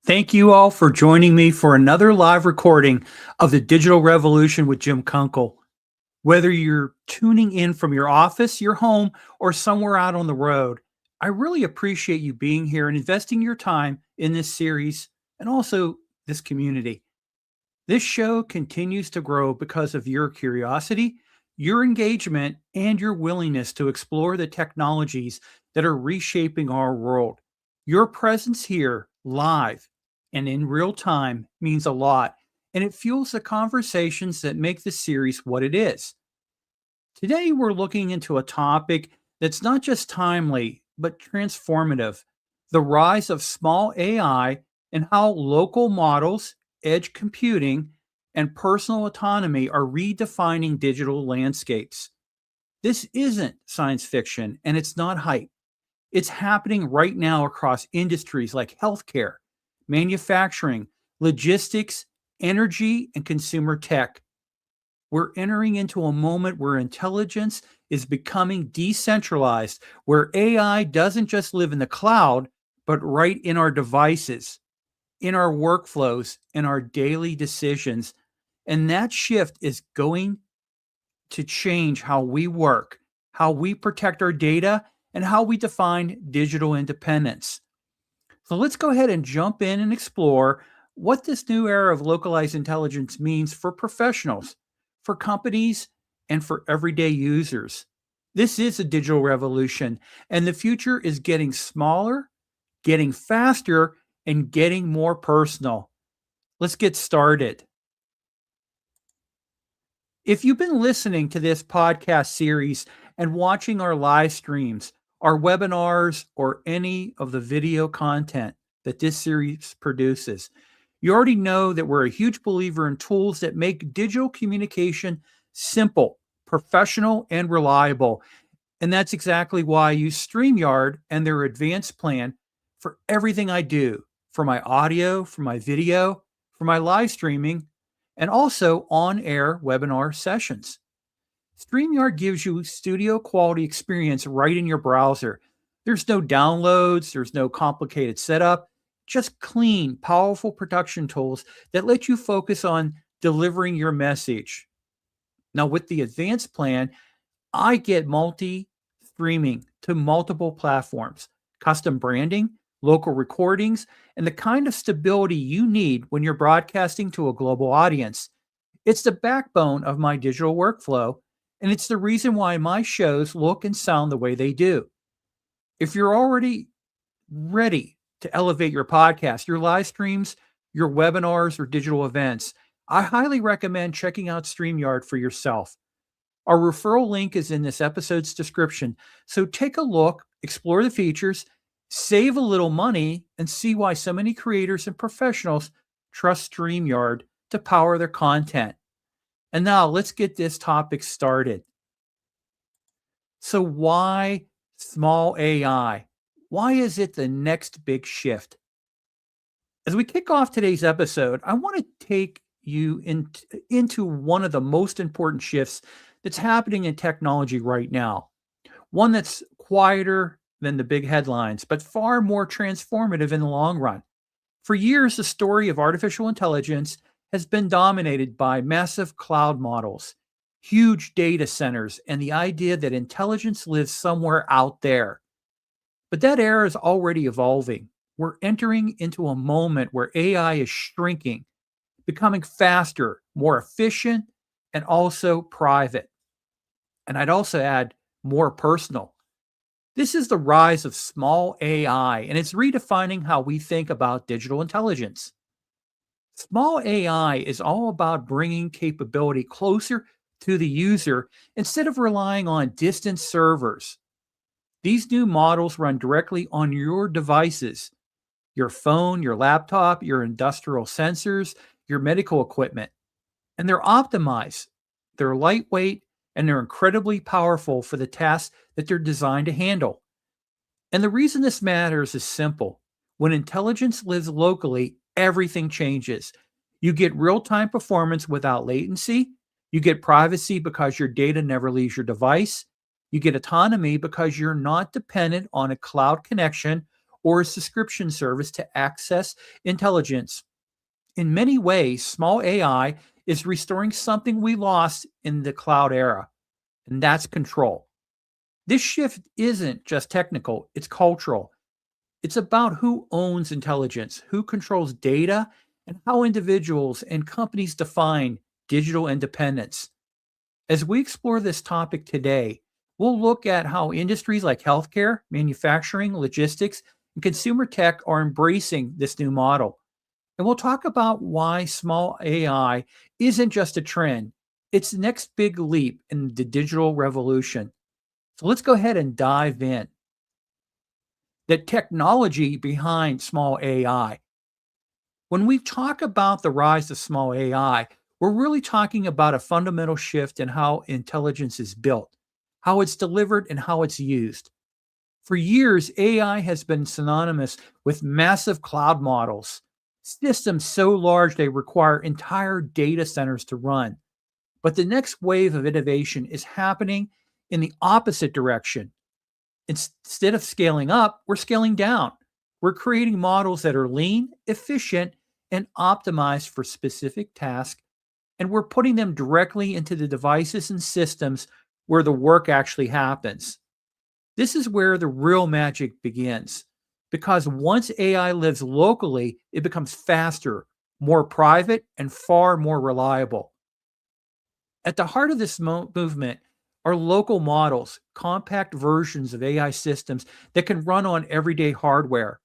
Thank you all for joining me for another live recording of the Digital Revolution with Jim Kunkel. Whether you're tuning in from your office, your home, or somewhere out on the road, I really appreciate you being here and investing your time in this series and also this community. This show continues to grow because of your curiosity, your engagement, and your willingness to explore the technologies that are reshaping our world. Your presence here, live and in real time, means a lot, and it fuels the conversations that make this series what it is. Today, we're looking into a topic that's not just timely, but transformative: the rise of small AI and how local models, edge computing, and personal autonomy are redefining digital landscapes. This isn't science fiction and it's not hype. It's happening right now across industries like healthcare, manufacturing, logistics, energy, and consumer tech. We're entering into a moment where intelligence is becoming decentralized, where AI doesn't just live in the cloud, but right in our devices, in our workflows, in our daily decisions. And that shift is going to change how we work, how we protect our data, and how we define digital independence. So let's go ahead and jump in and explore what this new era of localized intelligence means for professionals, for companies, and for everyday users. This is a digital revolution, and the future is getting smaller, getting faster, and getting more personal. Let's get started. If you've been listening to this podcast series and watching our live streams, our webinars, or any of the video content that this series produces, you already know that we're a huge believer in tools that make digital communication simple, professional, and reliable. And that's exactly why I use StreamYard and their advanced plan for everything I do, for my audio, for my video, for my live streaming, and also on-air webinar sessions. StreamYard gives you studio quality experience right in your browser. There's no downloads, there's no complicated setup, just clean, powerful production tools that let you focus on delivering your message. Now, with the advanced plan, I get multi-streaming to multiple platforms, custom branding, local recordings, and the kind of stability you need when you're broadcasting to a global audience. It's the backbone of my digital workflow, and it's the reason why my shows look and sound the way they do. If you're already ready to elevate your podcast, your live streams, your webinars, or digital events, I highly recommend checking out StreamYard for yourself. Our referral link is in this episode's description, so take a look, explore the features, save a little money, and see why so many creators and professionals trust StreamYard to power their content. And now let's get this topic started. So, why small AI? Why is it the next big shift? As we kick off today's episode, I want to take you into one of the most important shifts that's happening in technology right now. One that's quieter than the big headlines, but far more transformative in the long run. For years, the story of artificial intelligence has been dominated by massive cloud models, huge data centers, and the idea that intelligence lives somewhere out there. But that era is already evolving. We're entering into a moment where AI is shrinking, becoming faster, more efficient, and also private. And I'd also add more personal. This is the rise of small AI, and it's redefining how we think about digital intelligence. Small AI is all about bringing capability closer to the user instead of relying on distant servers. These new models run directly on your devices: your phone, your laptop, your industrial sensors, your medical equipment. And they're optimized, they're lightweight, and they're incredibly powerful for the tasks that they're designed to handle. And the reason this matters is simple. When intelligence lives locally, everything changes. You get real time performance without latency. You get privacy because your data never leaves your device. You get autonomy because you're not dependent on a cloud connection or a subscription service to access intelligence. In many ways, small AI is restoring something we lost in the cloud era, and that's control. This shift isn't just technical, it's cultural. It's about who owns intelligence, who controls data, and how individuals and companies define digital independence. As we explore this topic today, we'll look at how industries like healthcare, manufacturing, logistics, and consumer tech are embracing this new model. And we'll talk about why small AI isn't just a trend, it's the next big leap in the digital revolution. So let's go ahead and dive in. The technology behind small AI. When we talk about the rise of small AI, we're really talking about a fundamental shift in how intelligence is built, how it's delivered, and how it's used. For years, AI has been synonymous with massive cloud models, systems so large they require entire data centers to run. But the next wave of innovation is happening in the opposite direction. Instead of scaling up, we're scaling down. We're creating models that are lean, efficient, and optimized for specific tasks, and we're putting them directly into the devices and systems where the work actually happens. This is where the real magic begins. Because once AI lives locally, it becomes faster, more private, and far more reliable. At the heart of this movement are local models, compact versions of AI systems that can run on everyday hardware.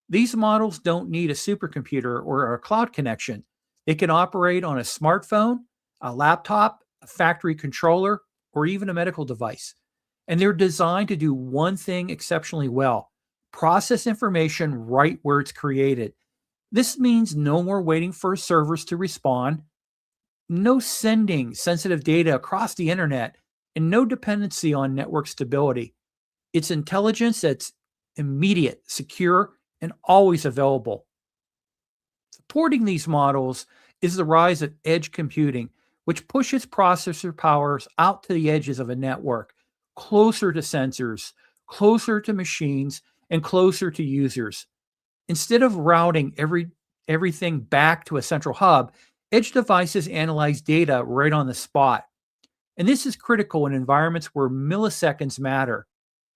These models don't need a supercomputer or a cloud connection. They can operate on a smartphone, a laptop, a factory controller, or even a medical device. And they're designed to do one thing exceptionally well: process information right where it's created. This means no more waiting for servers to respond, no sending sensitive data across the internet, and no dependency on network stability. It's intelligence that's immediate, secure, and always available. Supporting these models is the rise of edge computing, which pushes processor powers out to the edges of a network, closer to sensors, closer to machines, and closer to users. Instead of routing everything back to a central hub, edge devices analyze data right on the spot. And this is critical in environments where milliseconds matter.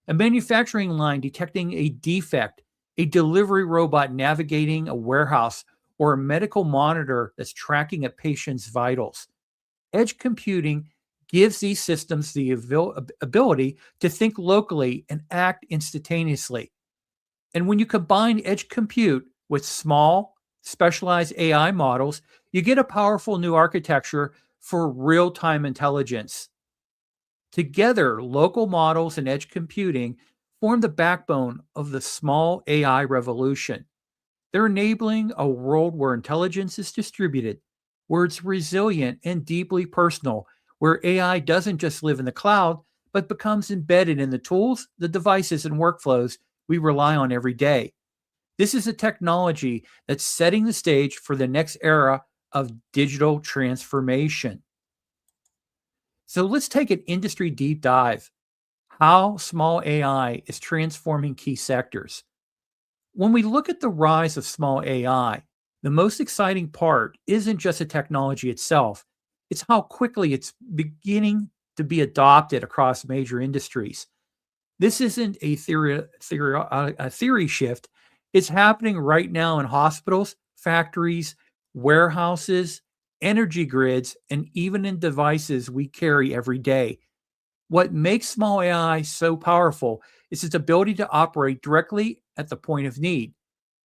A manufacturing line detecting a defect, a delivery robot navigating a warehouse, or a medical monitor that's tracking a patient's vitals. Edge computing gives these systems the ability to think locally and act instantaneously. And when you combine edge compute with small, specialized AI models, you get a powerful new architecture for real time intelligence. Together, local models and edge computing form the backbone of the small AI revolution. They're enabling a world where intelligence is distributed, where it's resilient and deeply personal, where AI doesn't just live in the cloud, but becomes embedded in the tools, the devices, and workflows we rely on every day. This is a technology that's setting the stage for the next era of digital transformation. So let's take an industry deep dive: how small AI is transforming key sectors. When we look at the rise of small AI, the most exciting part isn't just the technology itself, it's how quickly it's beginning to be adopted across major industries. This isn't a theory shift. It's happening right now in hospitals, factories, warehouses, energy grids, and even in devices we carry every day. What makes small AI so powerful is its ability to operate directly at the point of need.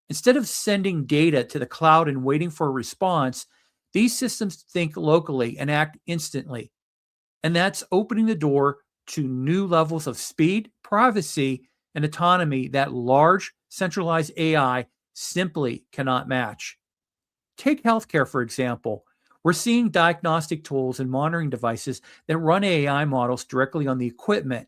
Instead of sending data to the cloud and waiting for a response, these systems think locally and act instantly. And that's opening the door to new levels of speed, privacy, and autonomy that large, centralized AI simply cannot match. Take healthcare, for example. We're seeing diagnostic tools and monitoring devices that run AI models directly on the equipment.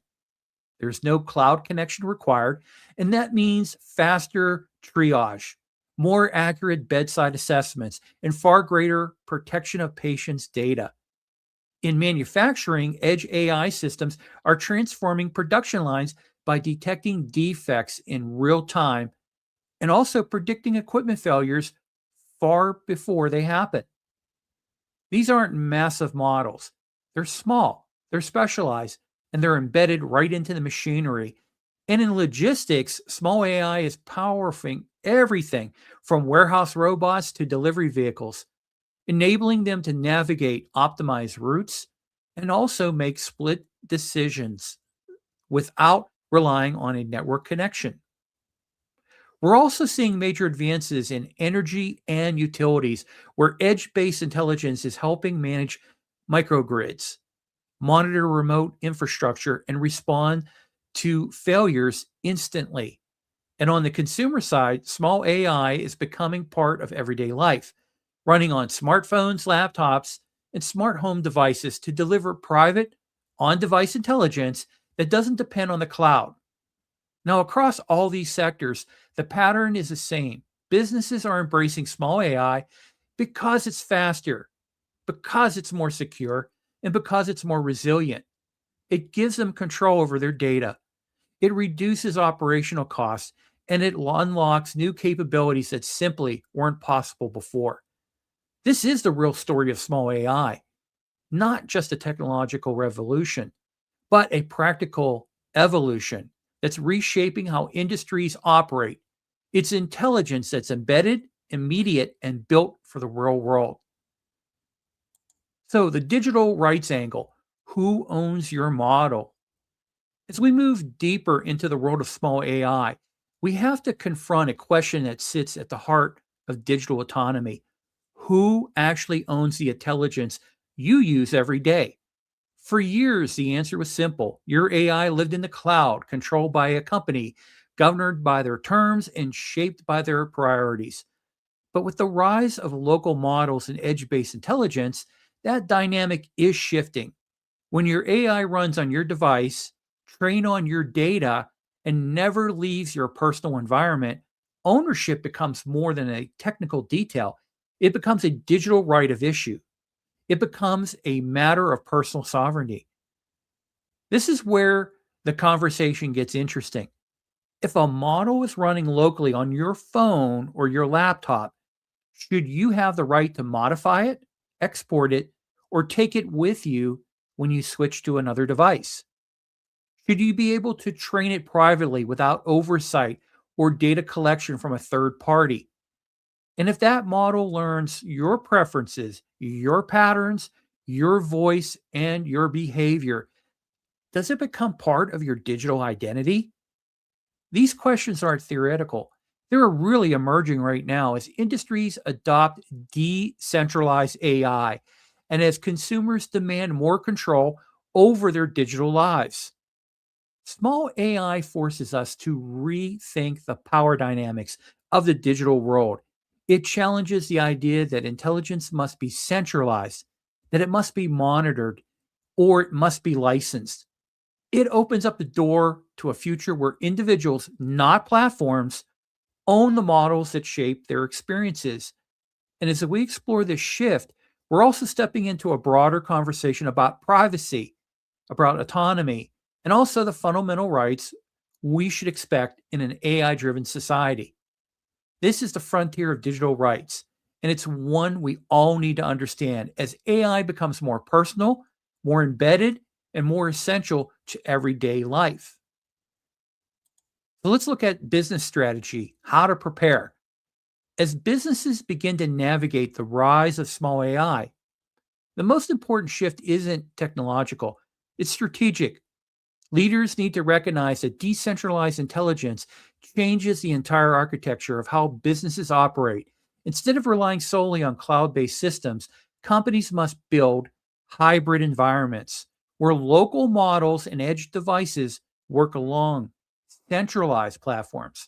There's no cloud connection required, and that means faster triage, more accurate bedside assessments, and far greater protection of patients' data. In manufacturing, edge AI systems are transforming production lines by detecting defects in real time and also predicting equipment failures far before they happen. These aren't massive models. They're small, they're specialized, and they're embedded right into the machinery. And in logistics, small AI is powering everything from warehouse robots to delivery vehicles, enabling them to navigate optimized routes and also make split decisions without relying on a network connection. We're also seeing major advances in energy and utilities, where edge based intelligence is helping manage microgrids, monitor remote infrastructure, and respond to failures instantly. And on the consumer side, small AI is becoming part of everyday life, running on smartphones, laptops, and smart home devices to deliver private, on device intelligence that doesn't depend on the cloud. Now, across all these sectors, the pattern is the same. Businesses are embracing small AI because it's faster, because it's more secure, and because it's more resilient. It gives them control over their data. It reduces operational costs, and it unlocks new capabilities that simply weren't possible before. This is the real story of small AI, not just a technological revolution, but a practical evolution that's reshaping how industries operate. It's intelligence that's embedded, immediate, and built for the real world. So, the digital rights angle: who owns your model? As we move deeper into the world of small AI, we have to confront a question that sits at the heart of digital autonomy: who actually owns the intelligence you use every day? For years, the answer was simple. Your AI lived in the cloud, controlled by a company, governed by their terms, and shaped by their priorities. But with the rise of local models and edge based intelligence, that dynamic is shifting. When your AI runs on your device, train on your data, and never leaves your personal environment, ownership becomes more than a technical detail. It becomes a digital right of issue. It becomes a matter of personal sovereignty. This is where the conversation gets interesting. If a model is running locally on your phone or your laptop, should you have the right to modify it, export it, or take it with you when you switch to another device? Should you be able to train it privately without oversight or data collection from a third party? And if that model learns your preferences, your patterns, your voice, and your behavior, does it become part of your digital identity? These questions aren't theoretical. They're really emerging right now as industries adopt decentralized AI and as consumers demand more control over their digital lives. Small AI forces us to rethink the power dynamics of the digital world. It challenges the idea that intelligence must be centralized, that it must be monitored, or it must be licensed. It opens up the door to a future where individuals, not platforms, own the models that shape their experiences. And as we explore this shift, we're also stepping into a broader conversation about privacy, about autonomy, and also the fundamental rights we should expect in an AI driven society. This is the frontier of digital rights, and it's one we all need to understand as AI becomes more personal, more embedded, and more essential to everyday life. So let's look at business strategy, how to prepare. As businesses begin to navigate the rise of small AI, the most important shift isn't technological, it's strategic. Leaders need to recognize that decentralized intelligence changes the entire architecture of how businesses operate. Instead of relying solely on cloud based systems, companies must build hybrid environments where local models and edge devices work along centralized platforms.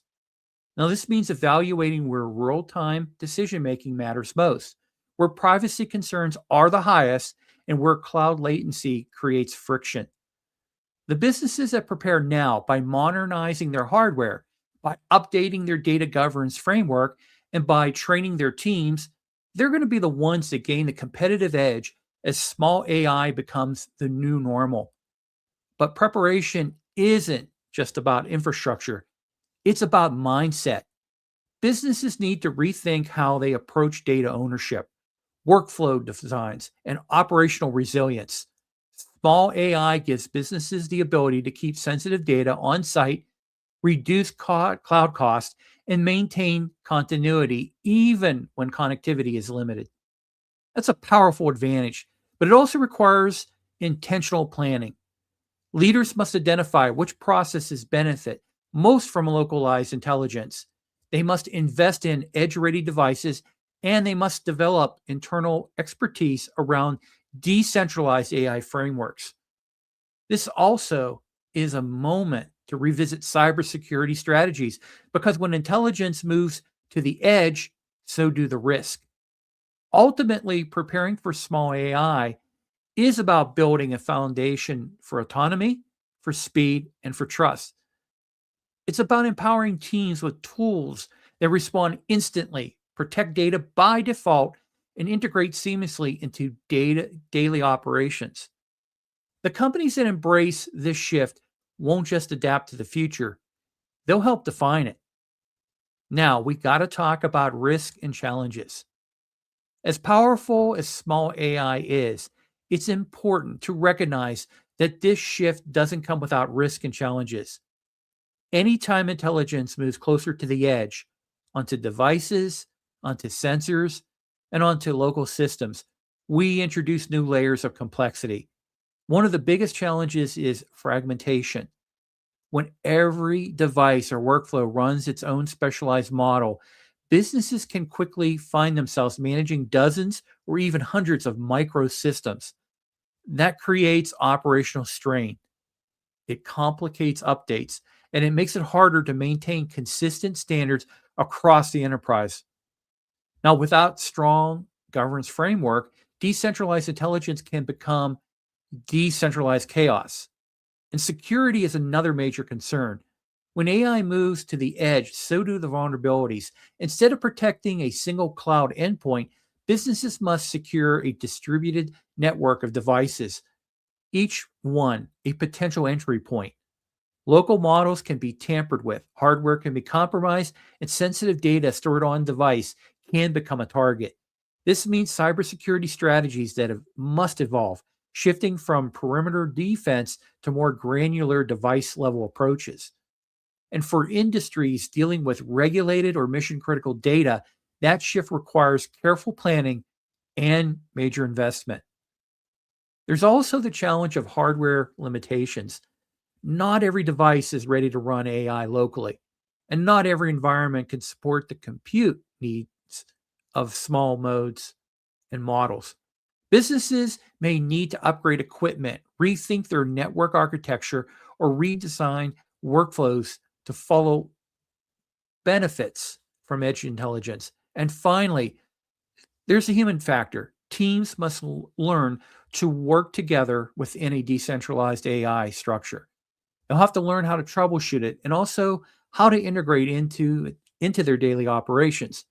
Now, this means evaluating where real time decision making matters most, where privacy concerns are the highest, and where cloud latency creates friction. The businesses that prepare now by modernizing their hardware, by updating their data governance framework, and by training their teams, they're going to be the ones that gain the competitive edge as small AI becomes the new normal. But preparation isn't just about infrastructure, it's about mindset. Businesses need to rethink how they approach data ownership, workflow designs, and operational resilience. Small AI gives businesses the ability to keep sensitive data on site, reduce cloud costs, and maintain continuity even when connectivity is limited. That's a powerful advantage, but it also requires intentional planning. Leaders must identify which processes benefit most from localized intelligence. They must invest in edge ready devices and they must develop internal expertise around decentralized AI frameworks. This also is a moment to revisit cybersecurity strategies because when intelligence moves to the edge, so do the risk. Ultimately, preparing for small AI is about building a foundation for autonomy, for speed, and for trust. It's about empowering teams with tools that respond instantly, protect data by default, and integrate seamlessly into daily operations. The companies that embrace this shift won't just adapt to the future, they'll help define it. Now, we got to talk about risk and challenges. As powerful as small AI is, it's important to recognize that this shift doesn't come without risk and challenges. Anytime intelligence moves closer to the edge, onto devices, onto sensors, and onto local systems, we introduce new layers of complexity. One of the biggest challenges is fragmentation. When every device or workflow runs its own specialized model, businesses can quickly find themselves managing dozens or even hundreds of microsystems. That creates operational strain. It complicates updates and it makes it harder to maintain consistent standards across the enterprise. Now, without strong governance framework, decentralized intelligence can become decentralized chaos. And security is another major concern. When AI moves to the edge, so do the vulnerabilities. Instead of protecting a single cloud endpoint, businesses must secure a distributed network of devices, each one a potential entry point. Local models can be tampered with, hardware can be compromised, and sensitive data stored on device can become a target. This means cybersecurity strategies must evolve, shifting from perimeter defense to more granular device level approaches. And for industries dealing with regulated or mission critical data, that shift requires careful planning and major investment. There's also the challenge of hardware limitations. Not every device is ready to run AI locally, and not every environment can support the compute needs of small modes and models. Businesses may need to upgrade equipment, rethink their network architecture, or redesign workflows to follow benefits from edge intelligence. And finally, there's a human factor. Teams must learn to work together within a decentralized AI structure. They'll have to learn how to troubleshoot it and also how to integrate into their daily operations.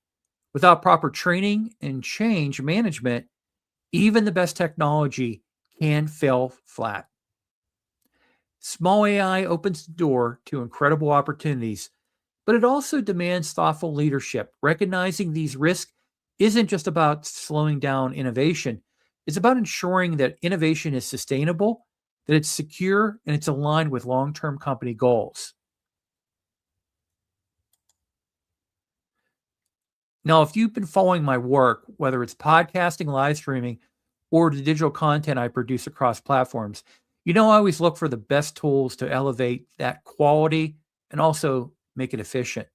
Without proper training and change management, even the best technology can fail flat. Small AI opens the door to incredible opportunities, but it also demands thoughtful leadership. Recognizing these risks isn't just about slowing down innovation, it's about ensuring that innovation is sustainable, that it's secure, and it's aligned with long term company goals. Now, if you've been following my work, whether it's podcasting, live streaming, or the digital content I produce across platforms, you know I always look for the best tools to elevate that quality and also make it efficient.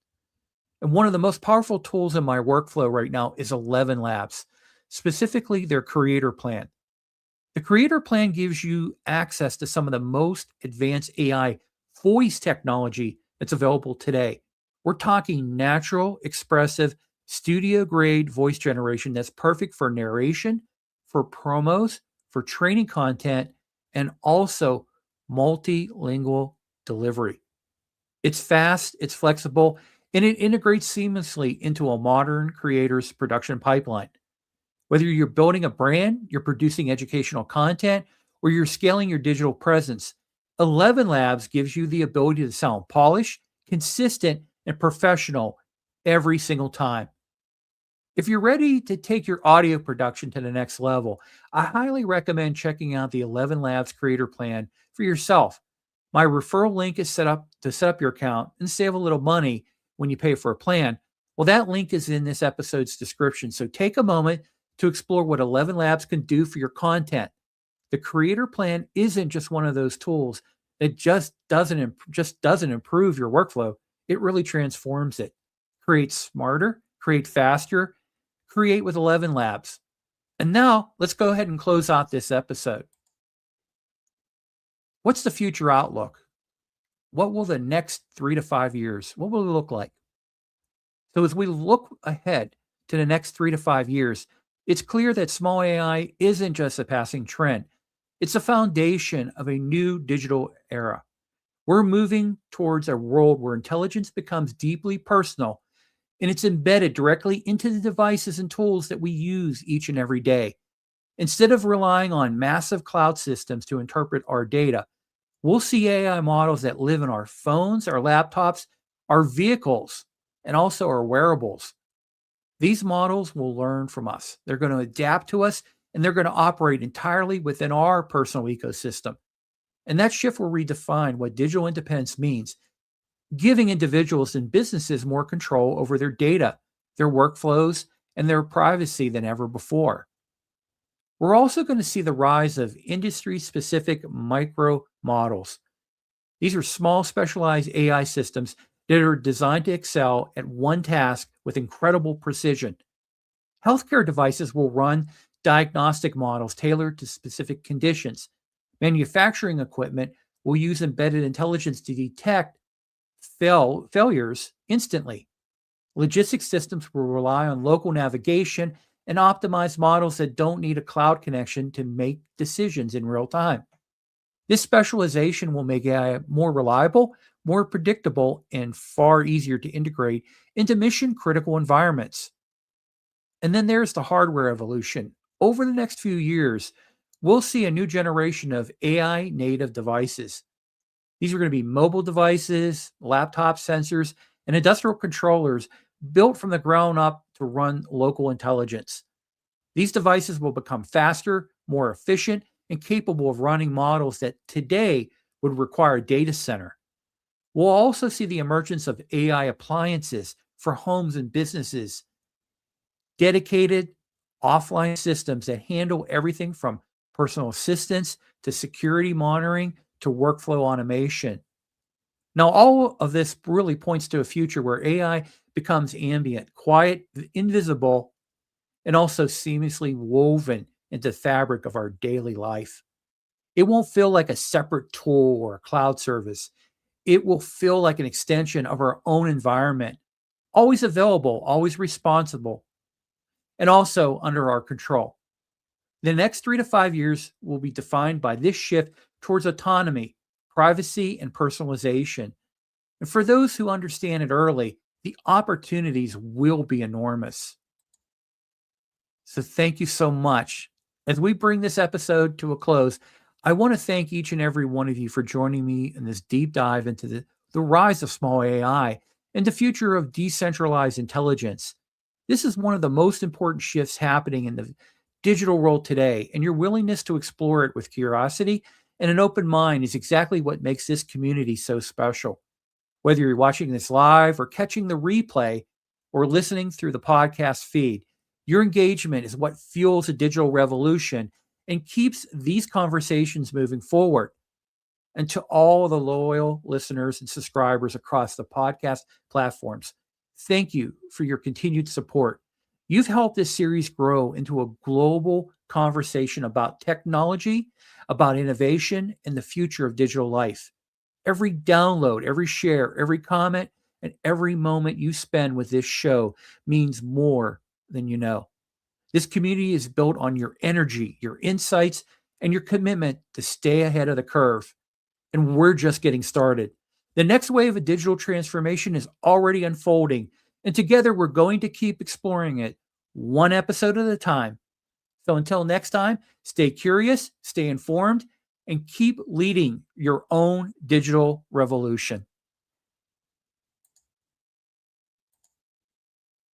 And one of the most powerful tools in my workflow right now is 11 Labs, specifically their creator plan. The creator plan gives you access to some of the most advanced AI voice technology that's available today. We're talking natural, expressive, studio grade voice generation that's perfect for narration, for promos, for training content, and also multilingual delivery. It's fast, it's flexible, and it integrates seamlessly into a modern creator's production pipeline. Whether you're building a brand, you're producing educational content, or you're scaling your digital presence, 11 Labs gives you the ability to sound polished, consistent, and professional every single time. If you're ready to take your audio production to the next level, I highly recommend checking out the 11 Labs Creator Plan for yourself. My referral link is set up to set up your account and save a little money when you pay for a plan. Well, that link is in this episode's description. So take a moment to explore what 11 Labs can do for your content. The Creator Plan isn't just one of those tools that just doesn't improve your workflow. It really transforms it. Create smarter, create faster, create with 11 Labs. And now let's go ahead and close out this episode. What's the future outlook? What will the next 3 to 5 years, what will it look like? So as we look ahead to the next 3 to 5 years, it's clear that small AI isn't just a passing trend. It's a foundation of a new digital era. We're moving towards a world where intelligence becomes deeply personal and it's embedded directly into the devices and tools that we use each and every day. Instead of relying on massive cloud systems to interpret our data, we'll see AI models that live in our phones, our laptops, our vehicles, and also our wearables. These models will learn from us. They're going to adapt to us, and they're going to operate entirely within our personal ecosystem. And that shift will redefine what digital independence means, giving individuals and businesses more control over their data, their workflows, and their privacy than ever before. We're also going to see the rise of industry-specific micro models. These are small, specialized AI systems that are designed to excel at one task with incredible precision. Healthcare devices will run diagnostic models tailored to specific conditions. Manufacturing equipment will use embedded intelligence to detect failures instantly. Logistics systems will rely on local navigation and optimize models that don't need a cloud connection to make decisions in real time. This specialization will make AI more reliable, more predictable, and far easier to integrate into mission critical environments. And then there's the hardware evolution. Over the next few years, we'll see a new generation of AI native devices. These are going to be mobile devices, laptop sensors, and industrial controllers built from the ground up to run local intelligence. These devices will become faster, more efficient, and capable of running models that today would require a data center. We'll also see the emergence of AI appliances for homes and businesses, dedicated offline systems that handle everything from personal assistance to security monitoring to workflow automation. Now, all of this really points to a future where AI becomes ambient, quiet, invisible, and also seamlessly woven into the fabric of our daily life. It won't feel like a separate tool or a cloud service. It will feel like an extension of our own environment, always available, always responsible, and also under our control. The next 3 to 5 years will be defined by this shift towards autonomy, privacy, and personalization. And for those who understand it early, the opportunities will be enormous. So thank you so much. As we bring this episode to a close, I want to thank each and every one of you for joining me in this deep dive into the rise of small AI and the future of decentralized intelligence. This is one of the most important shifts happening in the digital world today, and your willingness to explore it with curiosity and an open mind is exactly what makes this community so special. Whether you're watching this live or catching the replay or listening through the podcast feed, your engagement is what fuels a digital revolution and keeps these conversations moving forward. And to all the loyal listeners and subscribers across the podcast platforms, thank you for your continued support. You've helped this series grow into a global conversation about technology, about innovation, and the future of digital life. Every download, every share, every comment, and every moment you spend with this show means more than you know. This community is built on your energy, your insights, and your commitment to stay ahead of the curve. And we're just getting started. The next wave of digital transformation is already unfolding, and together we're going to keep exploring it one episode at a time. So until next time, stay curious, stay informed, and keep leading your own digital revolution.